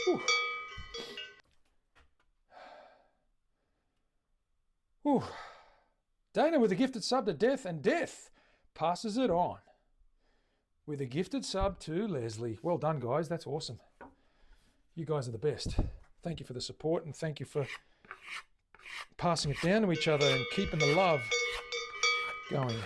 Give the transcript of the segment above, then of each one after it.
Whew. Whew. Dana with a gifted sub to Death, and Death passes it on with a gifted sub to Leslie. Well done, guys. That's awesome. You guys are the best. Thank you for the support, and thank you for passing it down to each other and keeping the love going.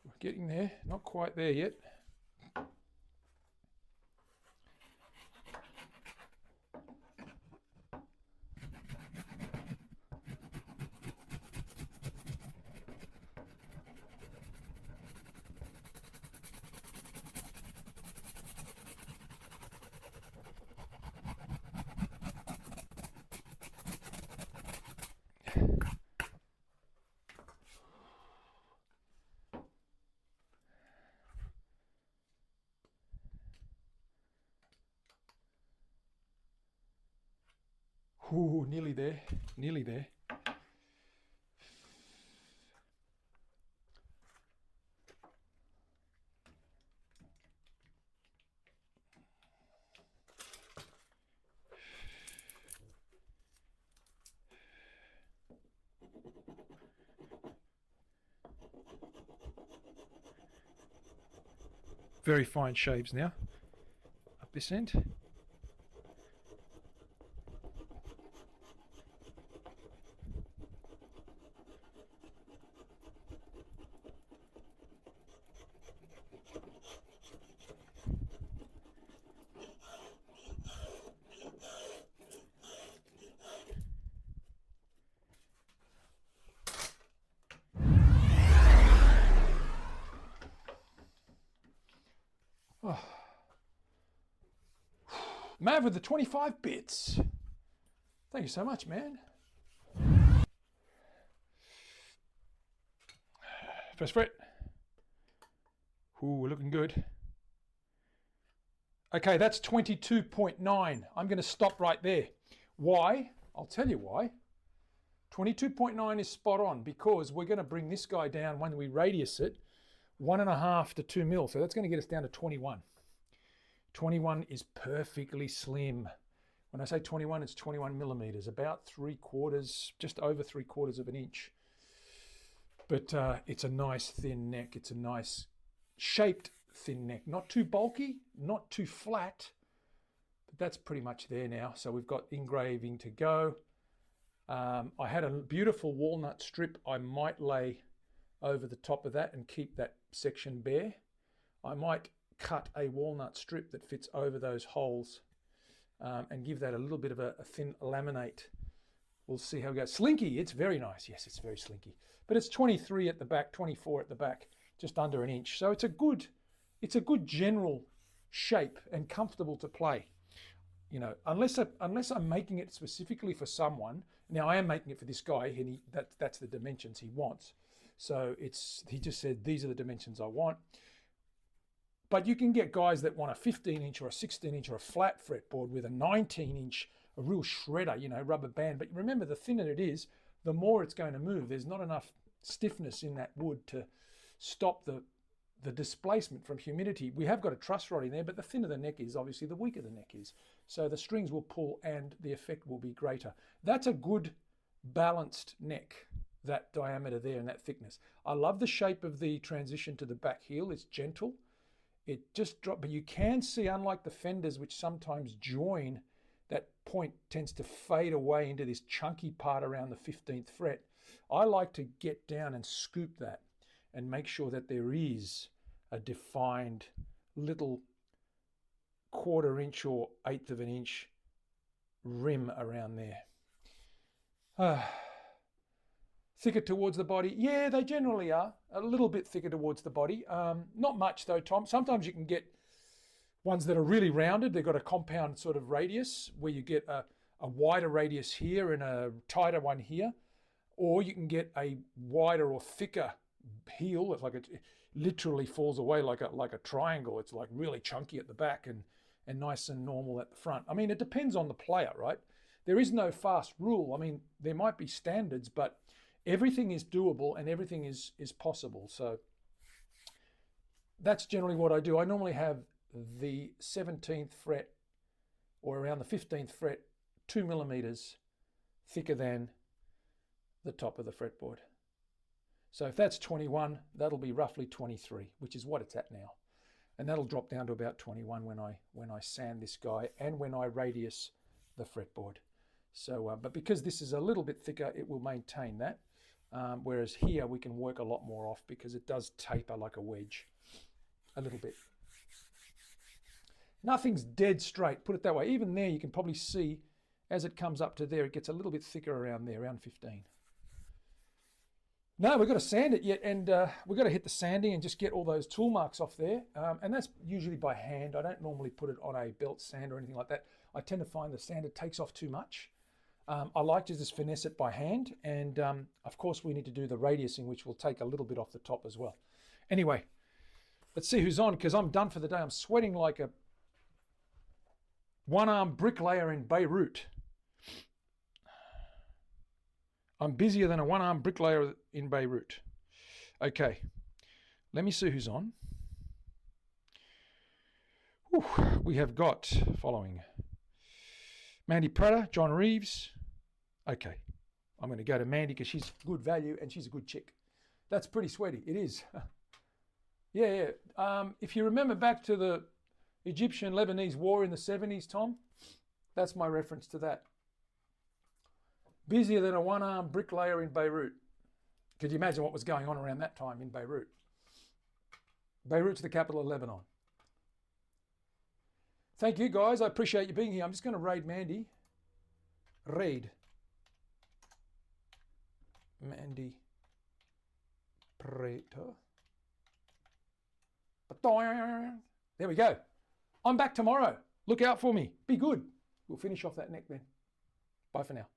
We're getting there. Not quite there yet. Ooh, nearly there, nearly there. Very fine shapes now, up this end. Oh. Mav with the 25 bits. Thank you so much, man. First fret. Ooh, we're looking good. Okay, that's 22.9. I'm going to stop right there. Why? I'll tell you why. 22.9 is spot on because we're going to bring this guy down when we radius it 1.5 to 2 mil. So that's going to get us down to 21. 21 is perfectly slim. When I say 21, it's 21 millimeters, about 3/4, just over 3/4 of an inch. But it's a nice thin neck. It's a nice shaped thin neck. Not too bulky, not too flat, but that's pretty much there now. So we've got engraving to go. I had a beautiful walnut strip I might lay over the top of that and keep that section bare. I might cut a walnut strip that fits over those holes and give that a little bit of a thin laminate. We'll see how it goes. Slinky, it's very nice. Yes, it's very slinky. But it's 23 at the back, 24 at the back, just under an inch. So it's a good general shape and comfortable to play. You know, unless I'm making it specifically for someone. Now I am making it for this guy, and that's the dimensions he wants. So he just said these are the dimensions I want. But you can get guys that want a 15-inch or a 16-inch or a flat fretboard with a 19-inch, a real shredder, you know, rubber band. But remember, the thinner it is, the more it's going to move. There's not enough stiffness in that wood to stop the displacement from humidity. We have got a truss rod in there, but the thinner the neck is, obviously, the weaker the neck is. So the strings will pull and the effect will be greater. That's a good balanced neck, that diameter there and that thickness. I love the shape of the transition to the back heel. It's gentle. It just dropped, but you can see, unlike the fenders, which sometimes join, that point tends to fade away into this chunky part around the 15th fret. I like to get down and scoop that and make sure that there is a defined little 1/4 inch or 1/8 of an inch rim around there. Thicker towards the body. Yeah, they generally are. A little bit thicker towards the body. Not much though, Tom. Sometimes you can get ones that are really rounded. They've got a compound sort of radius where you get a wider radius here and a tighter one here. Or you can get a wider or thicker heel. It's like it literally falls away like a triangle. It's like really chunky at the back and nice and normal at the front. I mean, it depends on the player, right? There is no fast rule. I mean, there might be standards, but everything is doable and everything is possible. So that's generally what I do. I normally have the 17th fret or around the 15th fret 2 millimeters thicker than the top of the fretboard. So if that's 21, that'll be roughly 23, which is what it's at now. And that'll drop down to about 21 when I sand this guy and when I radius the fretboard. So, but because this is a little bit thicker, it will maintain that. Whereas here we can work a lot more off because it does taper like a wedge a little bit. Nothing's dead straight, put it that way. Even there you can probably see as it comes up to there, it gets a little bit thicker around there, around 15. No, we've got to sand it yet, and we've got to hit the sanding and just get all those tool marks off there. And that's usually by hand. I don't normally put it on a belt sander or anything like that. I tend to find the sander takes off too much. I like to just finesse it by hand. And of course we need to do the radiusing, which will take a little bit off the top as well. Anyway, let's see who's on, because I'm done for the day. I'm sweating like a one-armed bricklayer in Beirut. I'm busier than a one-armed bricklayer in Beirut. Okay, let me see who's on. Whew. We have got following Mandy Prater, John Reeves. Okay, I'm going to go to Mandy because she's good value and she's a good chick. That's pretty sweaty. It is. Yeah. If you remember back to the Egyptian-Lebanese war in the 70s, Tom, that's my reference to that. Busier than a one-armed bricklayer in Beirut. Could you imagine what was going on around that time in Beirut? Beirut's the capital of Lebanon. Thank you, guys. I appreciate you being here. I'm just going to raid Mandy. Raid. Mandy Prater. There we go. I'm back tomorrow. Look out for me. Be good. We'll finish off that neck then. Bye for now.